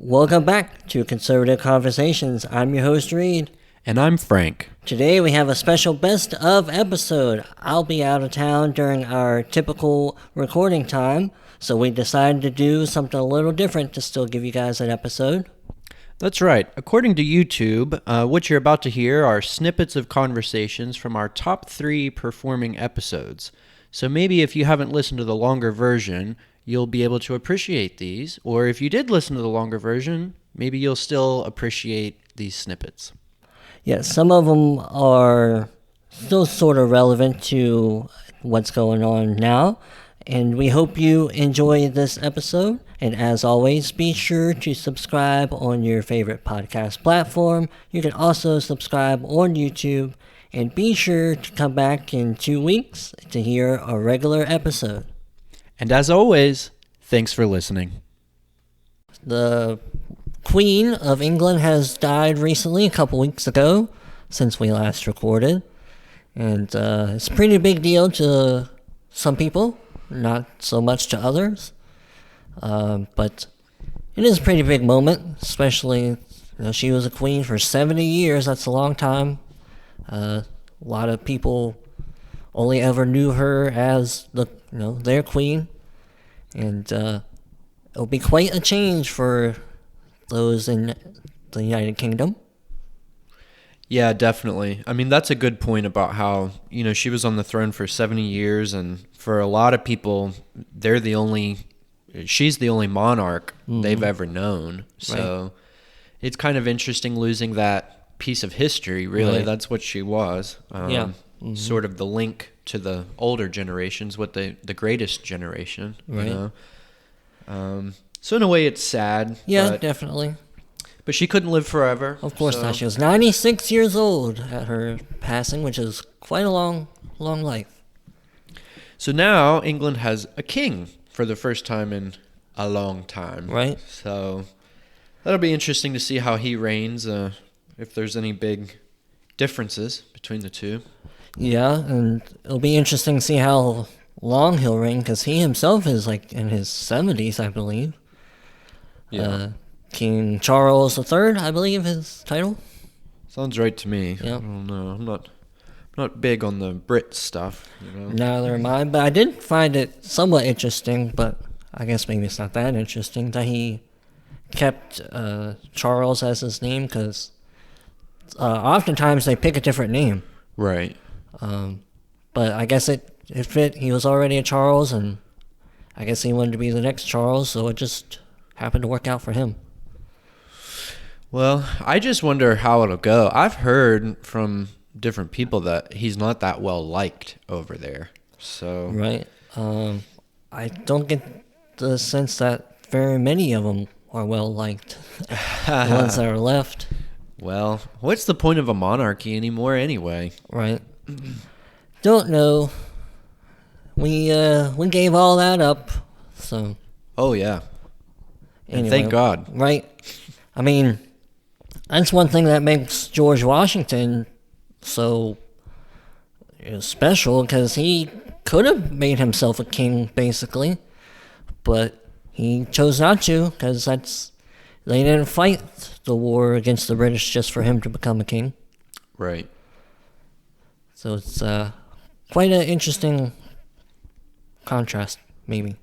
Welcome back to Conservative Conversations. I'm your host, Reid. And I'm Frank. Today we have a special best of episode. I'll be out of town during our typical recording time, so we decided to do something a little different to still give you guys an episode. That's right. According to YouTube, what you're about to hear are snippets of conversations from our top 3 performing episodes. So maybe if you haven't listened to the longer version, you'll be able to appreciate these. Or if you did listen to the longer version, maybe you'll still appreciate these snippets. Yeah, some of them are still sort of relevant to what's going on now. And we hope you enjoy this episode. And as always, be sure to subscribe on your favorite podcast platform. You can also subscribe on YouTube. And be sure to come back in 2 weeks to hear a regular episode. And as always, thanks for listening. The Queen of England has died recently, a couple weeks ago, since we last recorded. And it's a pretty big deal to some people, not so much to others. But it is a pretty big moment, especially, she was a queen for 70 years. That's a long time. A lot of people only ever knew her as their queen. And it'll be quite a change for those in the United Kingdom. Yeah, definitely. I mean, that's a good point about how, she was on the throne for 70 years, and for a lot of people, she's the only monarch they've ever known. So Right. It's kind of interesting losing that piece of history, really. Right. That's what she was. Sort of the link to the older generations with the greatest generation, Right. So in a way, it's sad. Yeah, definitely. But she couldn't live forever. Of course so. not. She was 96 years old at her passing, which is quite a long life. So now England has a king for the first time in a long time. Right. So that'll be interesting to see how he reigns, if there's any big differences between the two. Yeah, and it'll be interesting to see how long he'll reign, because he himself is in his 70s, I believe. Yeah. King Charles III, I believe his title. Sounds right to me. Yeah. I don't know. I'm not big on the Brit stuff, Neither am I, but I did find it somewhat interesting, but I guess maybe it's not that interesting, that he kept Charles as his name, because oftentimes they pick a different name. Right. But I guess it fit. He was already a Charles, and I guess he wanted to be the next Charles, so it just happened to work out for him. Well, I just wonder how it'll go. I've heard from different people that he's not that well liked over there. So Right. I don't get the sense that very many of them are well liked. The ones that are left. Well, what's the point of a monarchy anymore anyway? Right. Don't know. We gave all that up. So Oh yeah. And anyway, thank God. Right. I mean, that's one thing that makes George Washington so special, because he could have made himself a king, basically, but he chose not to, because they didn't fight the war against the British just for him to become a king. Right. So it's quite an interesting contrast, maybe.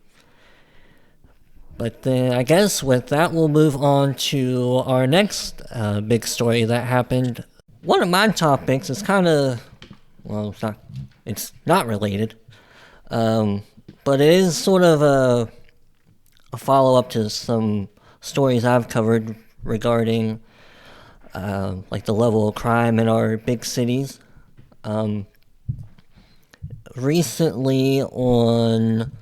But I guess with that, we'll move on to our next big story that happened. One of my topics is kind of, well, it's not related, but it is sort of a follow-up to some stories I've covered regarding the level of crime in our big cities. Recently on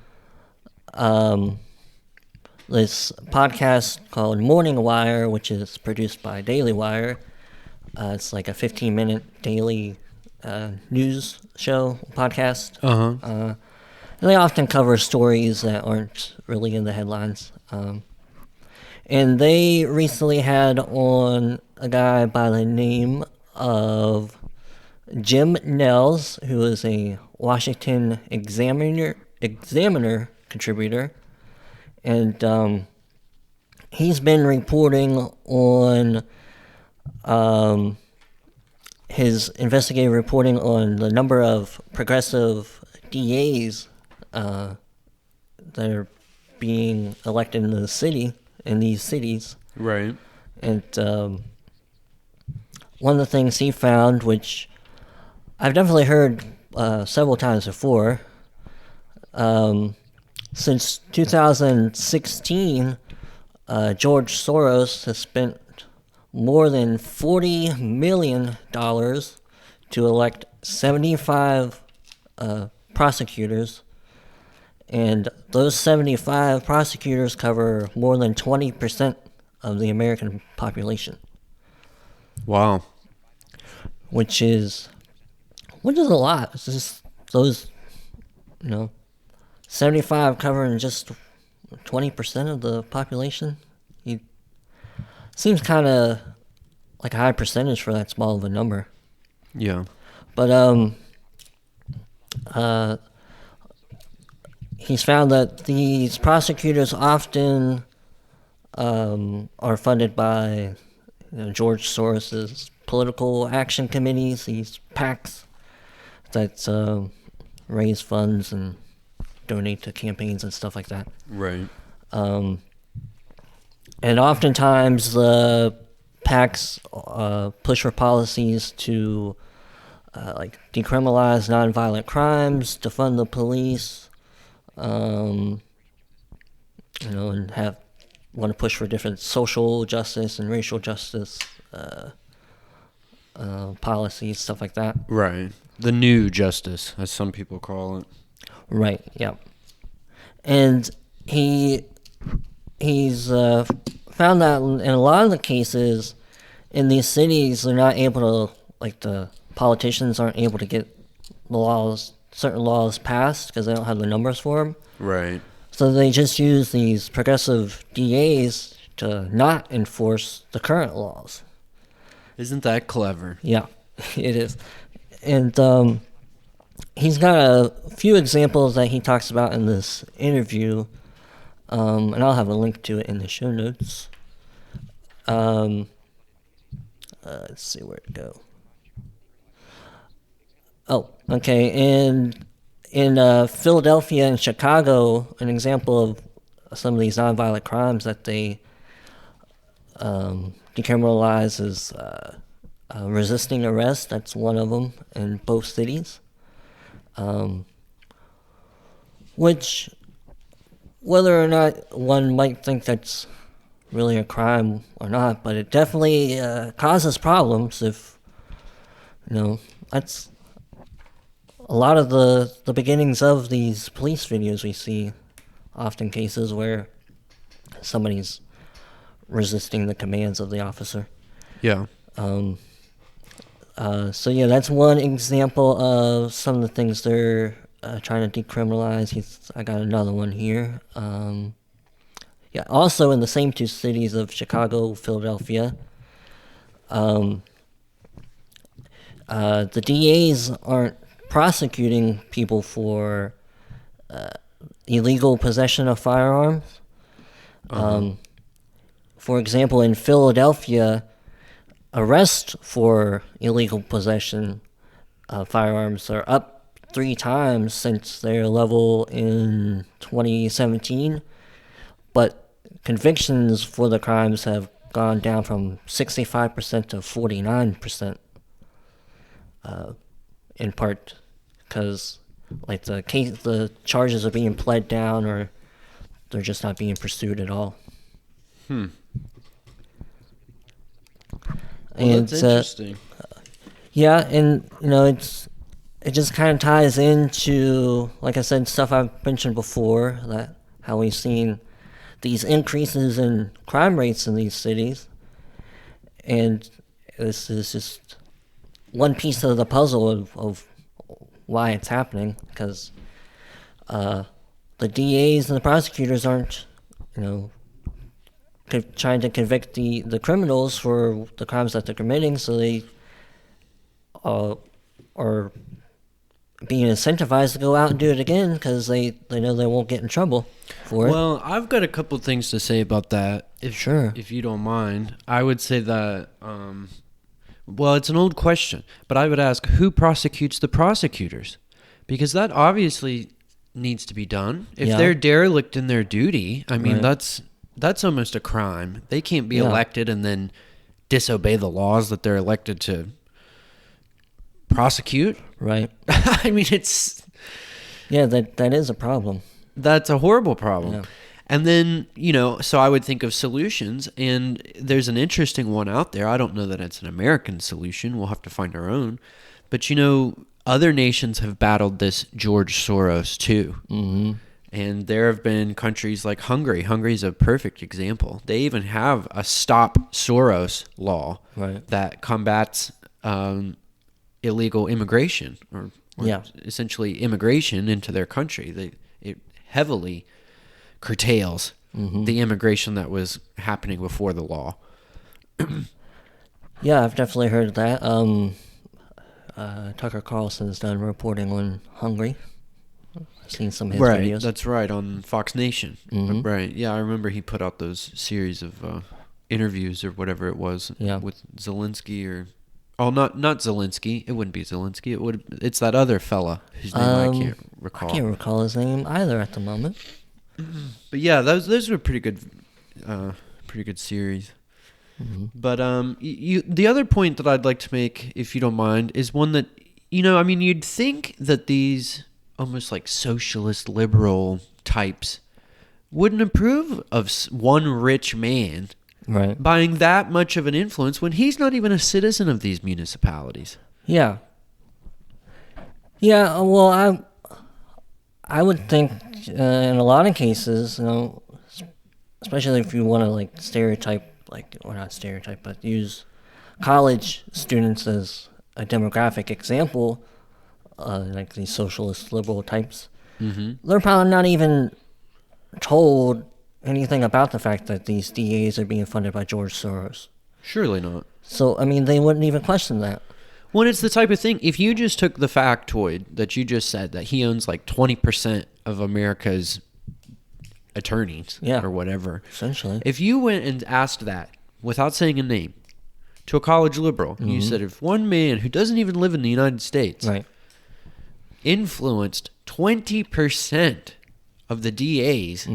this podcast called Morning Wire, which is produced by Daily Wire. It's like a 15-minute daily news show podcast. Uh-huh. They often cover stories that aren't really in the headlines. And they recently had on a guy by the name of Jim Nels, who is a Washington Examiner contributor. And he's been reporting on his investigative reporting on the number of progressive DAs that are being elected in these cities. Right. And one of the things he found, which I've definitely heard several times before, since 2016, George Soros has spent more than $40 million to elect 75 prosecutors, and those 75 prosecutors cover more than 20% of the American population. Wow. Which is a lot. It's just those, 75 covering just 20% of the population. Seems kind of like a high percentage for that small of a number. Yeah. But he's found that these prosecutors often are funded by George Soros's political action committees, these PACs that raise funds and donate to campaigns and stuff like that. Right. And oftentimes the PACs push for policies to like decriminalize nonviolent crimes, defund the police, and want to push for different social justice and racial justice policies, stuff like that. Right. The new justice, as some people call it. Right. Yeah. And he's found that in a lot of the cases in these cities, they're not able to, like, the politicians aren't able to get certain laws passed because they don't have the numbers for them. Right. So they just use these progressive DAs to not enforce the current laws. Isn't that clever? Yeah, it is. And he's got a few examples that he talks about in this interview, and I'll have a link to it in the show notes. Let's see where to go. Oh, okay. In Philadelphia and Chicago, an example of some of these nonviolent crimes that they decriminalize is resisting arrest. That's one of them in both cities. Which, whether or not one might think that's really a crime or not, but it definitely causes problems if, that's a lot of the beginnings of these police videos we see, often cases where somebody's resisting the commands of the officer. Yeah. So yeah, that's one example of some of the things they're trying to decriminalize. I got another one here. Yeah, also in the same two cities of Chicago, Philadelphia, the DAs aren't prosecuting people for illegal possession of firearms. For example, in Philadelphia, arrests for illegal possession of firearms are up 3 times since their level in 2017, but convictions for the crimes have gone down from 65% to 49%, in part because the charges are being pled down, or they're just not being pursued at all. Well, And that's interesting. yeah, and it just kind of ties into, like I said, stuff I've mentioned before, that how we've seen these increases in crime rates in these cities, and this is just one piece of the puzzle of why it's happening, because the DAs and the prosecutors aren't, trying to convict the criminals for the crimes that they're committing, so they are being incentivized to go out and do it again because they know they won't get in trouble for it. Well, I've got a couple things to say about that. If you don't mind, I would say that. Well, it's an old question, but I would ask, who prosecutes the prosecutors? Because that obviously needs to be done. If they're derelict in their duty, I mean, that's almost a crime. They can't be elected and then disobey the laws that they're elected to prosecute. Right. I mean, it's... Yeah, that is a problem. That's a horrible problem. Yeah. And then, so I would think of solutions, and there's an interesting one out there. I don't know that it's an American solution. We'll have to find our own. But, other nations have battled this George Soros, too. Mm-hmm. And there have been countries like Hungary. Hungary's a perfect example. They even have a Stop Soros law that combats illegal immigration or essentially immigration into their country. It heavily curtails the immigration that was happening before the law. Yeah, I've definitely heard of that. Tucker Carlson's done reporting on Hungary. I've seen some of his videos. That's right, on Fox Nation. Mm-hmm. Right, yeah, I remember he put out those series of interviews or whatever it was with Zelensky or... Oh, not Zelensky. It wouldn't be Zelensky. It's that other fella whose name I can't recall. I can't recall his name either at the moment. But yeah, those were pretty good series. Mm-hmm. But the other point that I'd like to make, if you don't mind, is one that you'd think that these almost like socialist liberal types wouldn't approve of one rich man buying that much of an influence when he's not even a citizen of these municipalities. Yeah. Yeah, well, I would think in a lot of cases, especially if you want to stereotype, or not stereotype, but use college students as a demographic example, like these socialist liberal types, they're probably not even told anything about the fact that these DAs are being funded by George Soros. Surely not. So, they wouldn't even question that. Well, it's the type of thing, if you just took the factoid that you just said, that he owns 20% of America's attorneys or whatever. Essentially. If you went and asked that, without saying a name, to a college liberal, and you said, if one man who doesn't even live in the United States influenced 20% of the DAs,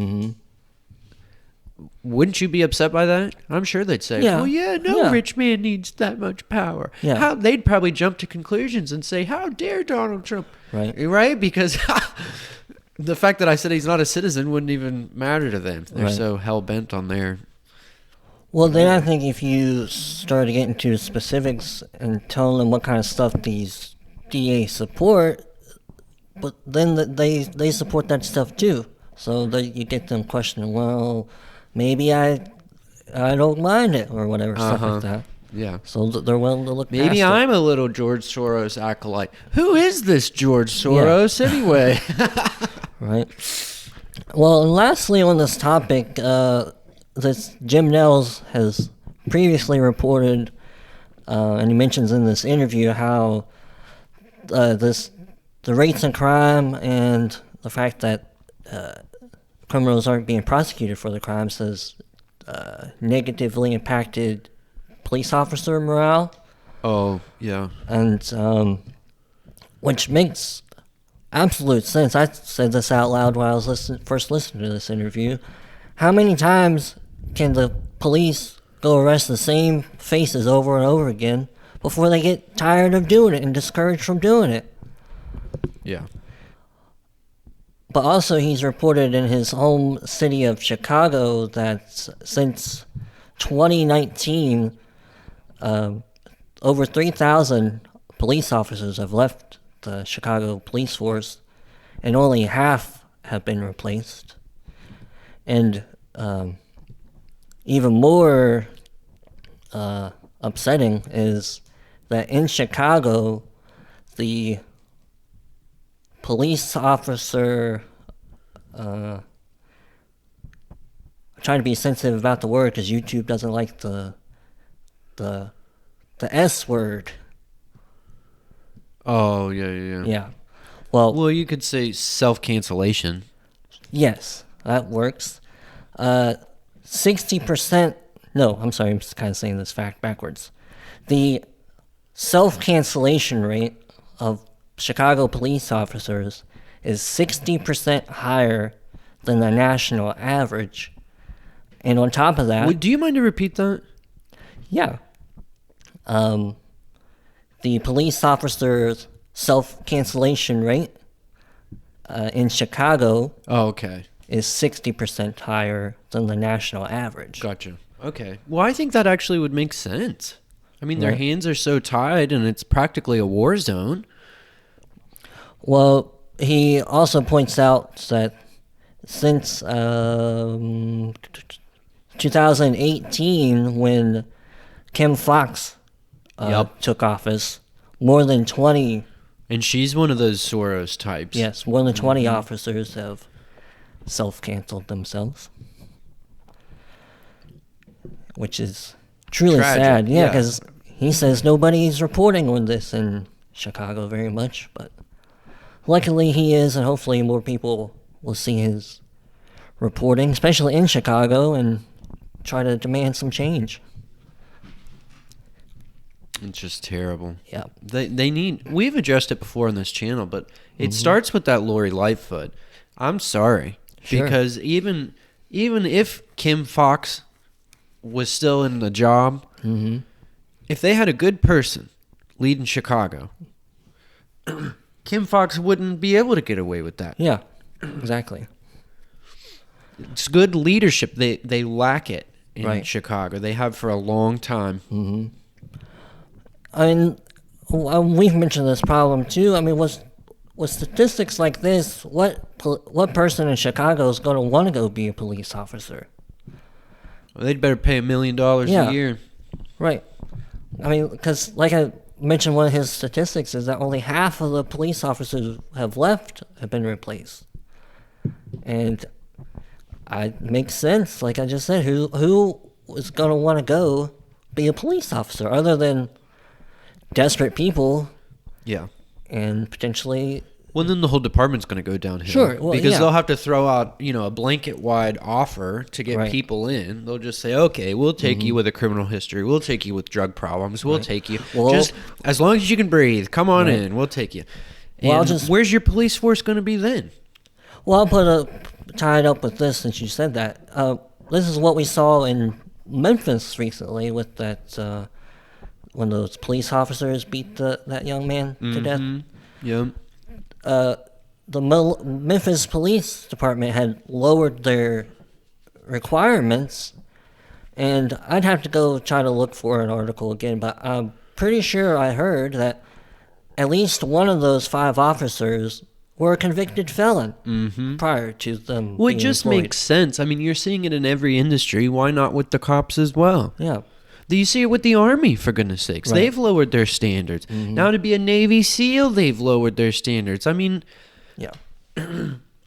wouldn't you be upset by that? I'm sure they'd say, no rich man needs that much power. Yeah. They'd probably jump to conclusions and say, how dare Donald Trump? Right? Because the fact that I said he's not a citizen wouldn't even matter to them. They're so hell-bent on their... Well, then I think if you start to get into specifics and tell them what kind of stuff these DAs support, but then they support that stuff too. So that you get them questioning, well... maybe I don't mind it, or whatever, stuff like that. Yeah. So they're willing to look maybe past I'm a little George Soros acolyte. Who is this George Soros anyway? Right. Well, and lastly on this topic, this Jim Nels has previously reported, and he mentions in this interview how the rates in crime and the fact that criminals aren't being prosecuted for the crimes has negatively impacted police officer morale. Oh, yeah. And which makes absolute sense. I said this out loud while I was first listening to this interview. How many times can the police go arrest the same faces over and over again before they get tired of doing it and discouraged from doing it? Yeah. But also, he's reported in his home city of Chicago that since 2019, over 3,000 police officers have left the Chicago police force, and only half have been replaced. And even more upsetting is that in Chicago, the police officer, I'm trying to be sensitive about the word because YouTube doesn't like the S word. Oh, yeah. Yeah. Well, you could say self-cancellation. Yes, that works. 60%. No, I'm sorry, I'm kind of saying this fact backwards. The self-cancellation rate of Chicago police officers is 60% higher than the national average. And on top of that... Do you mind to repeat that? Yeah. The police officers' self-cancellation rate in Chicago is 60% higher than the national average. Gotcha. Okay. Well, I think that actually would make sense. I mean, their hands are so tied, and it's practically a war zone. Well, he also points out that since 2018, when Kim Fox took office, more than 20... And she's one of those Soros types. Yes, more than 20 officers have self-canceled themselves. Which is truly tragic. Sad. Yeah, because he says nobody's reporting on this in Chicago very much, but luckily he is, and hopefully more people will see his reporting, especially in Chicago, and try to demand some change. It's just terrible. Yeah. They need... We've addressed it before on this channel, but it starts with that Lori Lightfoot. I'm sorry. Sure. Because even if Kim Fox was still in the job, if they had a good person leading Chicago, Kim Fox wouldn't be able to get away with that. Yeah, exactly. It's good leadership. They lack it in Chicago. They have for a long time. Mm-hmm. I mean, we've mentioned this problem too. I mean, with statistics like this, what person in Chicago is going to want to go be a police officer? Well, they'd better pay $1 million a year. Right. I mean, because like I mentioned, one of his statistics is that only half of the police officers have been replaced. And it makes sense. Like I just said, who is going to want to go be a police officer other than desperate people? Yeah. And potentially... Well, then the whole department's going to go downhill. Sure. Well, because they'll have to throw out, a blanket-wide offer to get people in. They'll just say, okay, we'll take you with a criminal history. We'll take you with drug problems. We'll take you. Well, just as long as you can breathe, come on in. We'll take you. And where's your police force going to be then? Well, I'll tie it up with this since you said that. This is what we saw in Memphis recently with that... when those police officers beat that young man to death. Yep. The Memphis Police Department had lowered their requirements, and I'd have to go try to look for an article again, but I'm pretty sure I heard that at least one of those 5 officers were a convicted felon prior to them Well, it being just employed. makes sense. I mean, you're seeing it in every industry. Why not with the cops as well? Yeah. Do you see it with the Army, for goodness sakes? Right. They've lowered their standards. Now to be a Navy SEAL, they've lowered their standards. I mean, Yeah.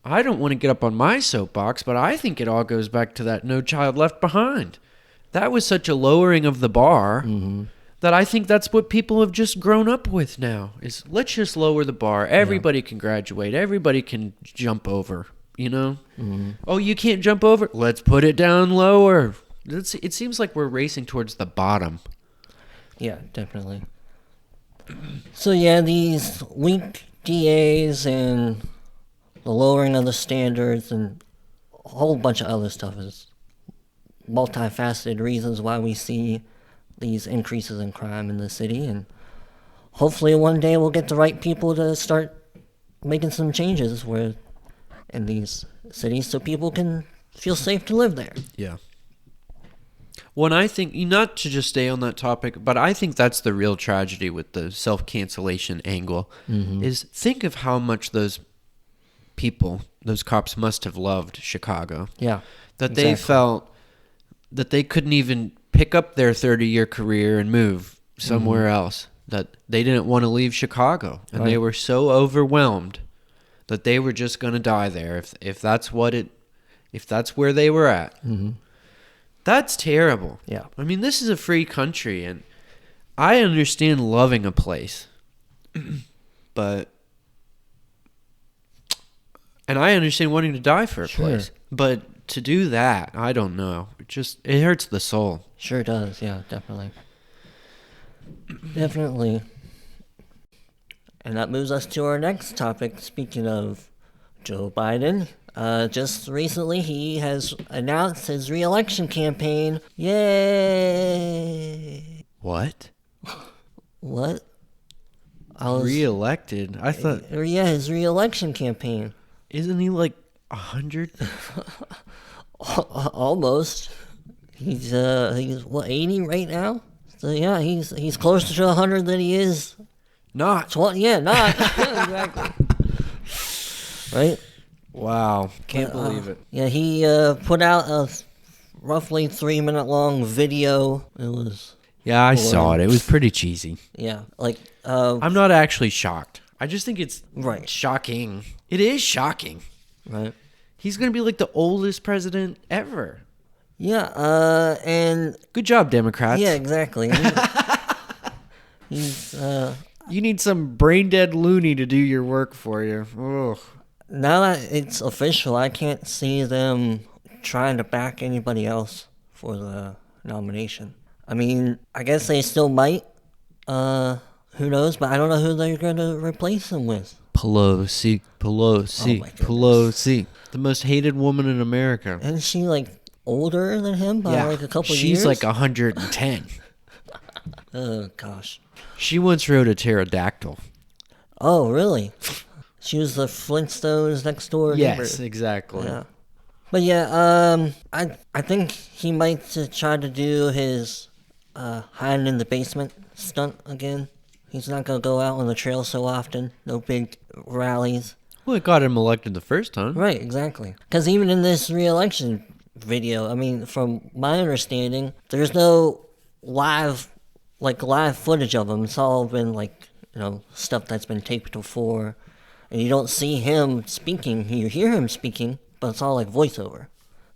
I don't want to get up on my soapbox, but I think it all goes back to that No Child Left Behind. That was such a lowering of the bar that I think that's what people have just grown up with now, is let's just lower the bar. Everybody can graduate. Everybody can jump over, Oh, you can't jump over? Let's put it down lower. It seems like we're racing towards the bottom. Yeah, definitely. So yeah, these weak DAs and the lowering of the standards and a whole bunch of other stuff is multifaceted reasons why we see these increases in crime in the city, and hopefully one day we'll get the right people to start making some changes in these cities so people can feel safe to live there. Yeah. Well, I think, not to just stay on that topic, but I think that's the real tragedy with the self-cancellation angle, is think of how much those cops must have loved Chicago. Yeah. That they felt that they couldn't even pick up their 30-year career and move somewhere else, that they didn't want to leave Chicago, and they were so overwhelmed that they were just going to die there if that's where they were at. That's terrible. Yeah. I mean, this is a free country, and I understand loving a place, but And I understand wanting to die for a Sure. place. But to do that, I don't know. It hurts the soul. Sure does, yeah, definitely. Definitely. And that moves us to our next topic. Speaking of Joe Biden, just recently he has announced his reelection campaign. Yay! What? What? Reelected? I thought... Yeah, his reelection campaign. Isn't he like 100? Almost. He's what, 80 right now? So yeah, he's closer to 100 than he is. Not. Not exactly. Right? Wow. Can't believe it. Yeah, he put out a roughly 3-minute long video. It was... Yeah, I saw it. It was pretty cheesy. Yeah, like... I'm not actually shocked. I just think it's Right. shocking. It is shocking. Right. He's going to be like the oldest president ever. Yeah, and... Good job, Democrats. Yeah, exactly. He's, You need some brain-dead loony to do your work for you. Ugh. now that it's official, I can't see them trying to back anybody else for the nomination. I mean, I guess they still might. Who knows? But I don't know who they're going to replace him with. Pelosi. Oh my goodness. Pelosi. The most hated woman in America. Isn't she, like, older than him by, like, a couple years? She's like 110. Oh, gosh. She once rode a pterodactyl. Oh, really? She was the Flintstones next door neighbor. Yes, exactly. Yeah. But yeah, I think he might try to do his hiding in the basement stunt again. He's not going to go out on the trail so often. No big rallies. Well, it got him elected the first time. Right, exactly. Because even in this re-election video, I mean, from my understanding, there's no live footage of him. It's all been, like, stuff that's been taped before. And you don't see him speaking. You hear him speaking, but it's all, like, voiceover.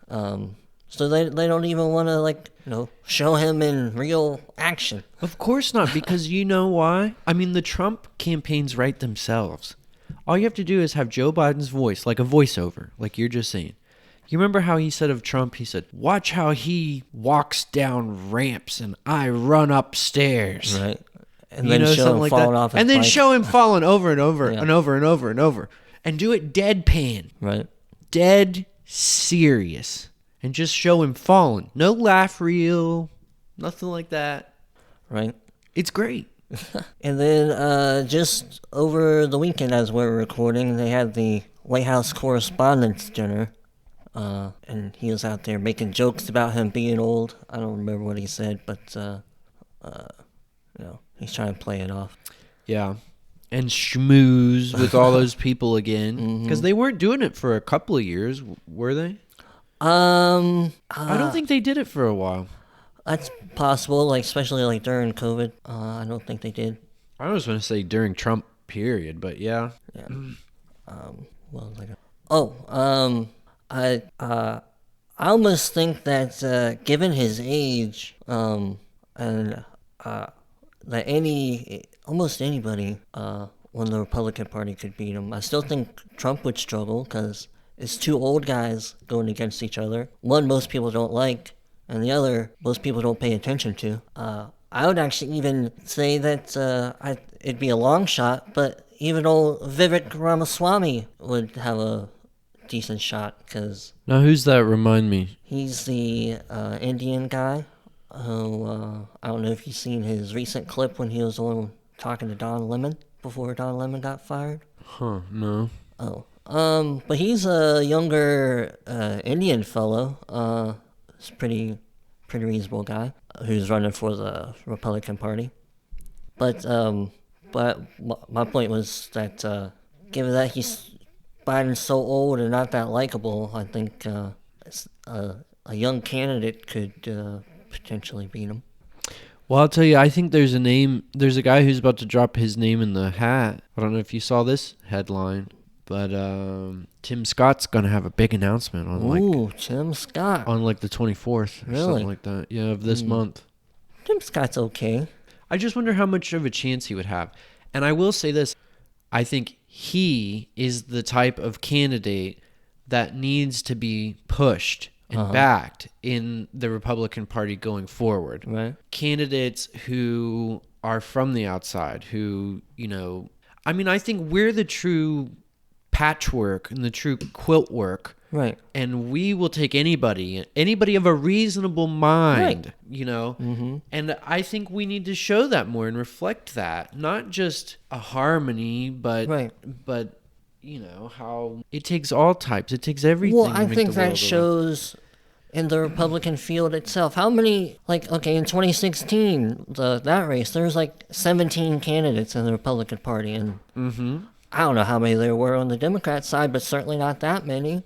So they don't even want to, show him in real action. Of course not, because you know why? I mean, the Trump campaigns write themselves. All you have to do is have Joe Biden's voice, like a voiceover, like you're just saying. You remember how he said of Trump, he said, watch how he walks down ramps and I run upstairs. Right. And then show him falling off his And then bike. show him falling over and over Yeah. and over and over and over. And do it deadpan. Right. Dead serious. And just show him falling. No laugh reel. Nothing like that. Right. It's great. And then just over the weekend as we're recording, they had the White House Correspondents' Dinner. And he was out there making jokes about him being old. I don't remember what he said, but, he's trying to play it off. Yeah. And schmooze with all those people again. Because they weren't doing it for a couple of years, were they? I don't think they did it for a while. That's possible, especially during COVID. I don't think they did. I was going to say during Trump period, but yeah. Yeah. I almost think that given his age, and that almost anybody on the Republican Party could beat him. I still think Trump would struggle because it's two old guys going against each other. One most people don't like, and the other most people don't pay attention to. I would actually even say that it'd be a long shot, but even old Vivek Ramaswamy would have a decent shot because Now, who's that? Remind me. he's the Indian guy who, I don't know if you've seen his recent clip when he was on talking to Don Lemon before Don Lemon got fired. Huh, no. Oh. But he's a younger Indian fellow. He's a pretty reasonable guy who's running for the Republican Party. But my point was that given that Biden's so old and not that likable, I think a young candidate could potentially beat him. Well, I'll tell you, I think there's a guy who's about to drop his name in the hat. I don't know if you saw this headline, but Tim Scott's going to have a big announcement on Tim Scott. on the 24th or Really? something like that. Yeah, of this month. Tim Scott's okay. I just wonder how much of a chance he would have. And I will say this, I think he is the type of candidate that needs to be pushed and backed in the Republican Party going forward. Right. Candidates who are from the outside, who, I think we're the true patchwork and the true quilt work. Right. And we will take anybody of a reasonable mind, Mm-hmm. And I think we need to show that more and reflect that, not just a harmony, but how it takes all types. It takes everything. Well, to I make think the that world shows in the Republican field itself. How many, in 2016, that race, there was 17 candidates in the Republican Party, and I don't know how many there were on the Democrat side, but certainly not that many.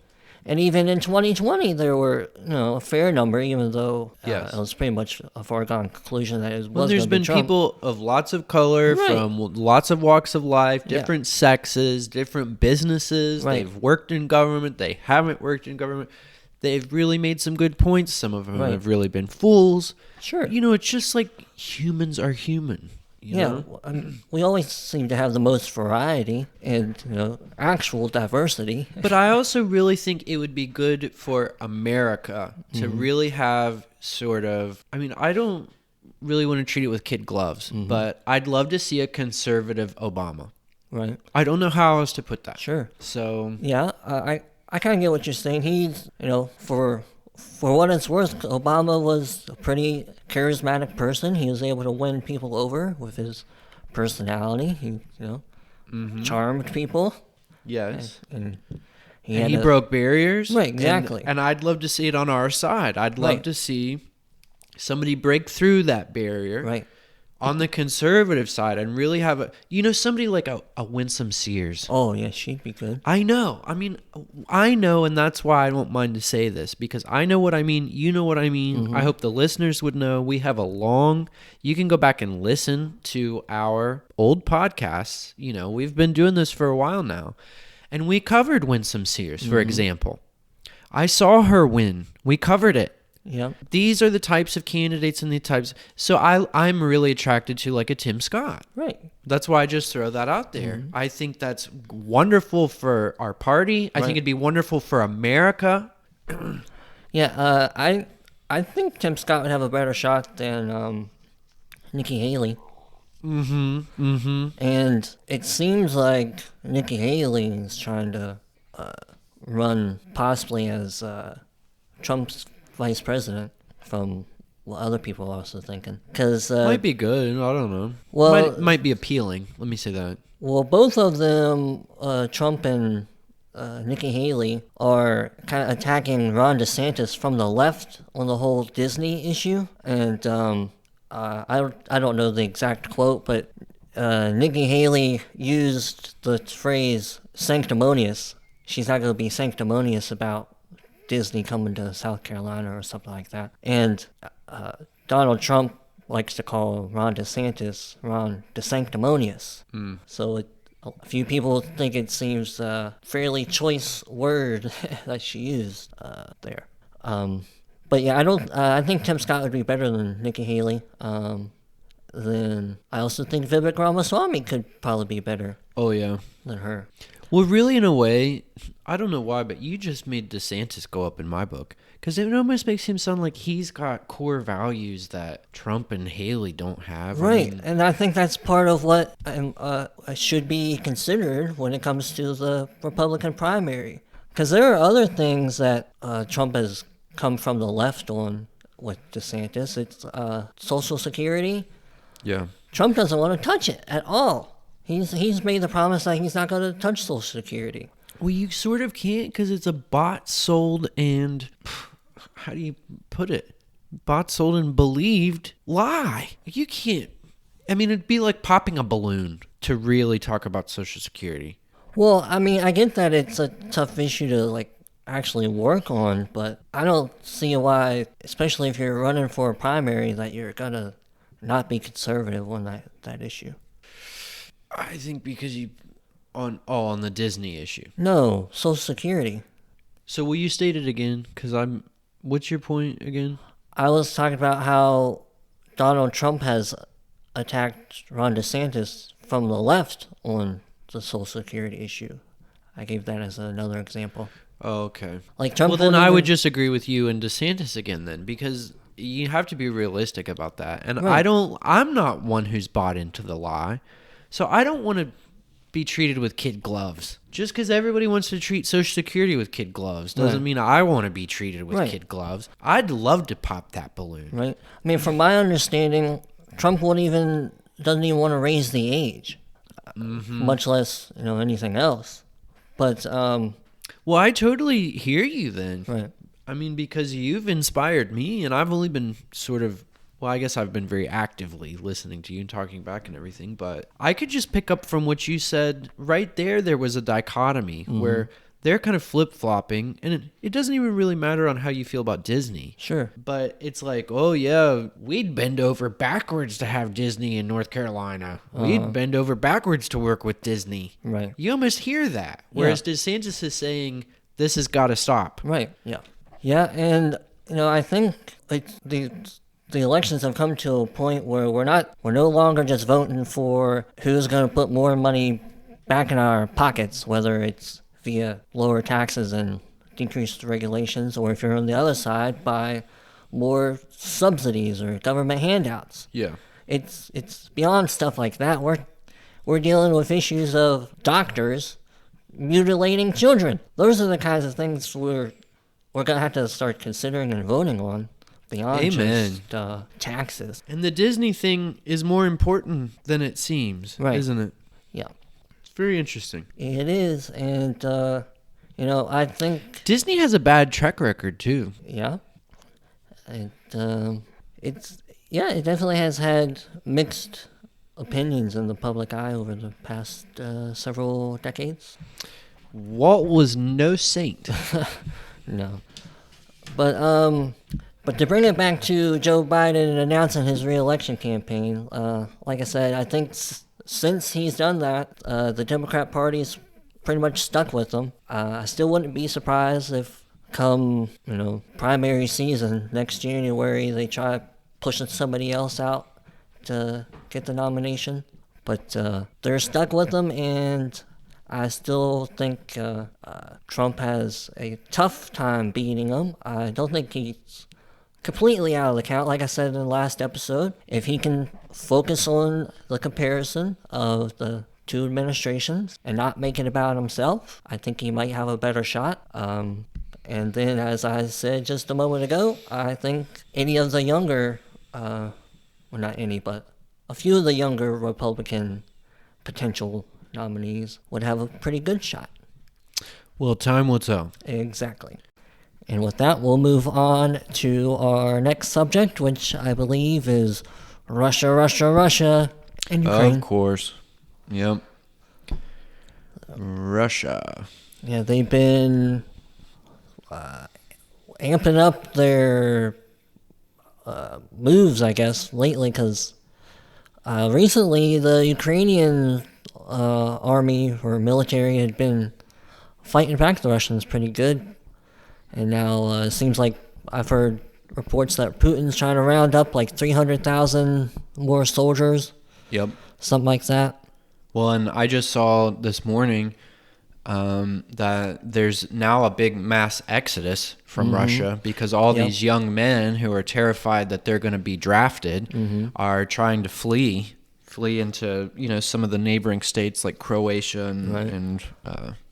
And even in 2020, there were, a fair number, even though Yes. it was pretty much a foregone conclusion that it was Well, there's going to be been Trump. people of lots of color, Right. from lots of walks of life, Yeah. different sexes, different businesses. Right. They've worked in government. They haven't worked in government. They've really made some good points. Some of them Right. have really been fools. Sure. It's just like humans are human. You know? We always seem to have the most variety and, actual diversity. But I also really think it would be good for America to really have sort of, I don't really want to treat it with kid gloves, but I'd love to see a conservative Obama. Right. I don't know how else to put that. Sure. So, Yeah, I kind of get what you're saying. He's, for what it's worth, Obama was a pretty charismatic person. He was able to win people over with his personality. He, charmed people. yes. And And he broke barriers. Right, exactly. And I'd love to see it on our side. I'd love Right. to see somebody break through that barrier. Right. On the conservative side and really have somebody like a Winsome Sears. Oh, yeah, she'd be good. I know. I know, and that's why I don't mind to say this, because I know what I mean. You know what I mean. I hope the listeners would know. We have you can go back and listen to our old podcasts. We've been doing this for a while now. And we covered Winsome Sears, for example. I saw her win. We covered it. Yep. These are the types of candidates and the types. So I'm really attracted to a Tim Scott. Right. That's why I just throw that out there. I think that's wonderful for our party. I think it'd be wonderful for America. Yeah, I think Tim Scott would have a better shot than Nikki Haley. And it seems like Nikki Haley is trying to run possibly as Trump's vice president, from what other people are also thinking. Because Might be good. I don't know. Well- might be appealing. Let me say that. well, both of them, Trump and Nikki Haley, are kind of attacking Ron DeSantis from the left on the whole Disney issue. And I don't know the exact quote, but Nikki Haley used the phrase sanctimonious. She's not going to be sanctimonious about Disney coming to South Carolina or something like that. And Donald Trump likes to call Ron DeSantis Ron DeSanctimonious. So a few people think it seems a fairly choice word that she used there. But yeah, I think Tim Scott would be better than Nikki Haley. Then I also think Vivek Ramaswamy could probably be better Oh, yeah. than her. Well, really, in a way, I don't know why, but you just made DeSantis go up in my book. Because it almost makes him sound like he's got core values that Trump and Haley don't have. Right, and I think that's part of what should be considered when it comes to the Republican primary. Because there are other things that Trump has come from the left on with DeSantis. It's Social Security. Yeah. Trump doesn't want to touch it at all. He's made the promise that he's not going to touch Social Security. Well, you sort of can't because it's a bought, sold, and how do you put it? Bought, sold, and believed lie. You can't. It'd be like popping a balloon to really talk about Social Security. Well, I get that it's a tough issue to actually work on, but I don't see why, especially if you're running for a primary, that you're gonna not be conservative on that issue. I think because on the Disney issue. No, Social Security. So will you state it again? Because what's your point again? I was talking about how Donald Trump has attacked Ron DeSantis from the left on the Social Security issue. I gave that as another example. Oh, okay. Like Trump. Well, then I would just agree with you and DeSantis again then, because you have to be realistic about that. And Right. I'm not one who's bought into the lie. So I don't want to be treated with kid gloves. Just because everybody wants to treat Social Security with kid gloves doesn't mean I want to be treated with kid gloves. I'd love to pop that balloon. Right. I mean, from my understanding, Trump doesn't even want to raise the age, much less anything else. But well, I totally hear you then. right. I mean, because you've inspired me, and I've only been I guess I've been very actively listening to you and talking back and everything, but I could just pick up from what you said right there. There was a dichotomy where they're kind of flip-flopping, and it doesn't even really matter on how you feel about Disney. Sure. But it's like, oh yeah, we'd bend over backwards to have Disney in North Carolina. We'd bend over backwards to work with Disney. Right. You almost hear that. Whereas DeSantis is saying, this has got to stop. Right. Yeah. Yeah, and I think the elections have come to a point where we're no longer just voting for who's going to put more money back in our pockets, whether it's via lower taxes and decreased regulations, or if you're on the other side, by more subsidies or government handouts. Yeah. It's beyond stuff like that. We're dealing with issues of doctors mutilating children. Those are the kinds of things we're gonna have to start considering and voting on beyond just taxes. And the Disney thing is more important than it seems, isn't it? Yeah. It's very interesting. It is, and I think Disney has a bad track record too. Yeah. And it definitely has had mixed opinions in the public eye over the past several decades. Walt was no saint. No. But to bring it back to Joe Biden announcing his reelection campaign, like I said, I think since he's done that, the Democrat Party's pretty much stuck with him. I still wouldn't be surprised if come, primary season next January, they try pushing somebody else out to get the nomination. But they're stuck with him, and I still think Trump has a tough time beating him. I don't think he's completely out of the count, like I said in the last episode. If he can focus on the comparison of the two administrations and not make it about himself, I think he might have a better shot. And then, as I said just a moment ago, I think any of the younger, well, not any, but a few of the younger Republican potential nominees would have a pretty good shot. Well, time will tell. Exactly. And with that, we'll move on to our next subject, which I believe is Russia, and Ukraine. Of course. Yep. Russia. Yeah, they've been amping up their moves, I guess, lately, because recently the Ukrainian army or military had been fighting back the Russians pretty good. And now it seems like I've heard reports that Putin's trying to round up like 300,000 more soldiers. Yep. Something like that. Well, and I just saw this morning that there's now a big mass exodus from Russia because all these young men who are terrified that they're going to be drafted are trying to flee into some of the neighboring states like Croatia and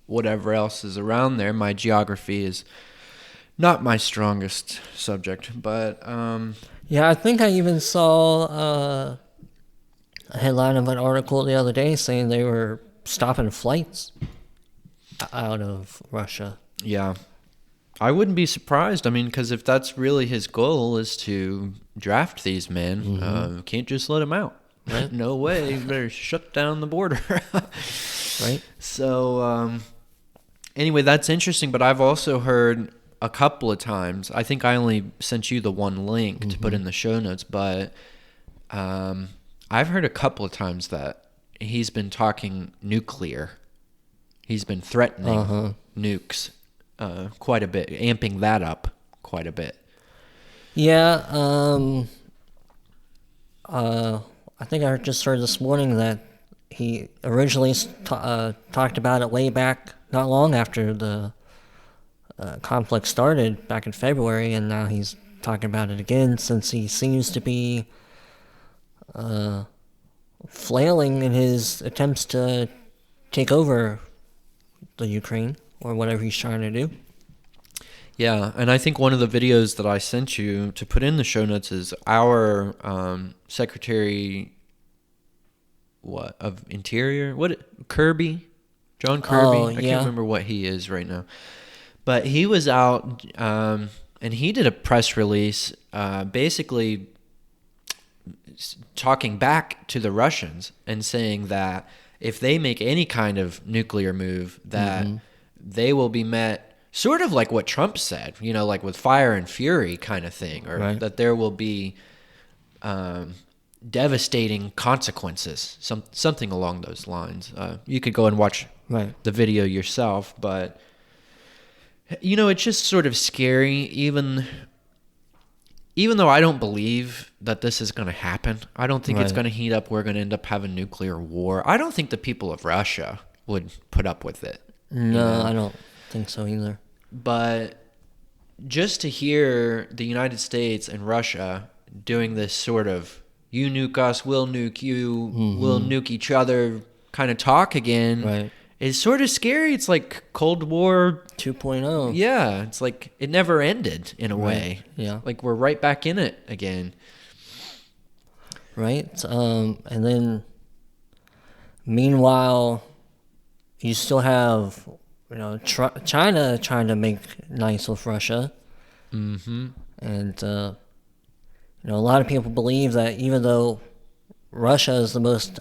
whatever else is around there. My geography is not my strongest subject, but yeah, I think I even saw a headline of an article the other day saying they were stopping flights out of Russia. Yeah. I wouldn't be surprised. I mean, because if that's really his goal is to draft these men, can't just let them out. Right? No way. You better shut down the border. Right. So, anyway, that's interesting. But I've also heard a couple of times, I think I only sent you the one link to put in the show notes, but I've heard a couple of times that he's been talking nuclear. He's been threatening nukes quite a bit, amping that up quite a bit. Yeah, I think I just heard this morning that he originally talked about it way back, not long after the conflict started back in February, and now he's talking about it again since he seems to be flailing in his attempts to take over the Ukraine or whatever he's trying to do. Yeah, and I think one of the videos that I sent you to put in the show notes is our Secretary of Interior, Kirby, John Kirby. Oh, I yeah. can't remember what he is right now, but he was out and he did a press release, basically talking back to the Russians and saying that if they make any kind of nuclear move, that they will be met sort of like what Trump said, like with fire and fury kind of thing, or Right. that there will be devastating consequences, something along those lines. You could go and watch Right. the video yourself, but it's just sort of scary, even though I don't believe that this is going to happen. I don't think it's Right. going to heat up. We're going to end up having nuclear war. I don't think the people of Russia would put up with it. No, I don't think so either. But just to hear the United States and Russia doing this sort of you nuke us, we'll nuke you, we'll nuke each other kind of talk again Right. is sort of scary. It's like Cold War 2.0. Yeah, it's like it never ended in a way. Yeah. Like we're right back in it again. Right. And then meanwhile, you still have China trying to make nice with Russia. Mm-hmm. And a lot of people believe that even though Russia is the most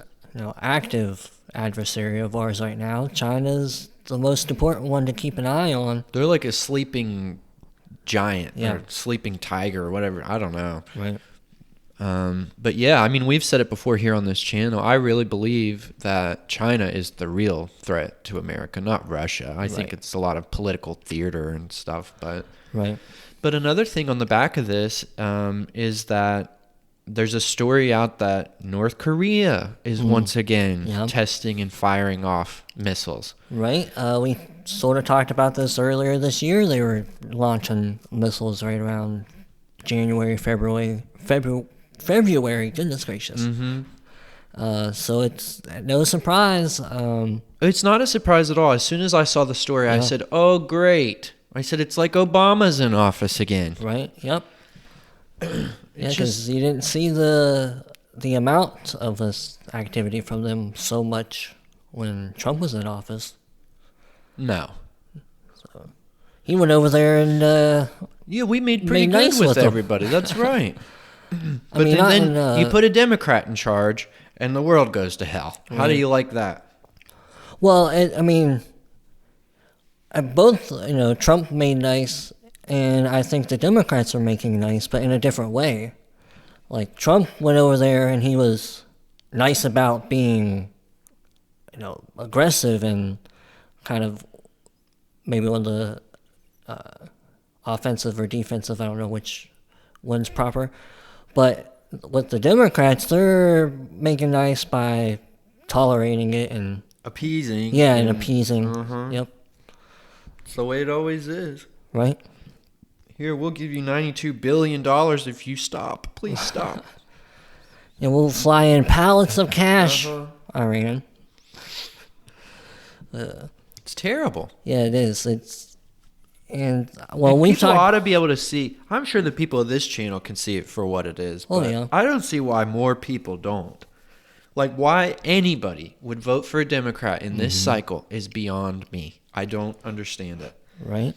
active adversary of ours right now, China's the most important one to keep an eye on. They're like a sleeping giant Yeah. or sleeping tiger or whatever. I don't know. Right. But yeah, I mean, we've said it before here on this channel. I really believe that China is the real threat to America, not Russia. I think Right. it's a lot of political theater and stuff. Right. But another thing on the back of this is that there's a story out that North Korea is once again Yeah. testing and firing off missiles. Right. We sort of talked about this earlier this year. They were launching missiles right around January, February. Goodness gracious. Mm-hmm. So it's no surprise. It's not a surprise at all. As soon as I saw the story, I said, "Oh, great." I said, "It's like Obama's in office again." Right. Yep. Yeah, It's because just you didn't see the amount of this activity from them so much when Trump was in office. no. He went over there and Yeah, we made pretty Made good nice with with 'em. everybody. That's right. But mean, not then in, you put a Democrat in charge, and the world goes to hell. How do Right. you like that? well, both Trump made nice, and I think the Democrats are making nice, but in a different way. Like Trump went over there and he was nice about being, aggressive and kind of maybe on the offensive or defensive. I don't know which one's proper, but with the Democrats, they're making nice by tolerating it and Appeasing. and appeasing. Uh-huh. Yep. It's the way it always is. Right. Here, we'll give you $92 billion if you stop. Please stop. And we'll fly in pallets of cash, Iran. It's terrible. Yeah, it is. And And we've people talked. ought to be able to see. I'm sure the people of this channel can see it for what it is. Oh, But yeah. I don't see why more people don't. Like, why anybody would vote for a Democrat in this cycle is beyond me. I don't understand it. Right.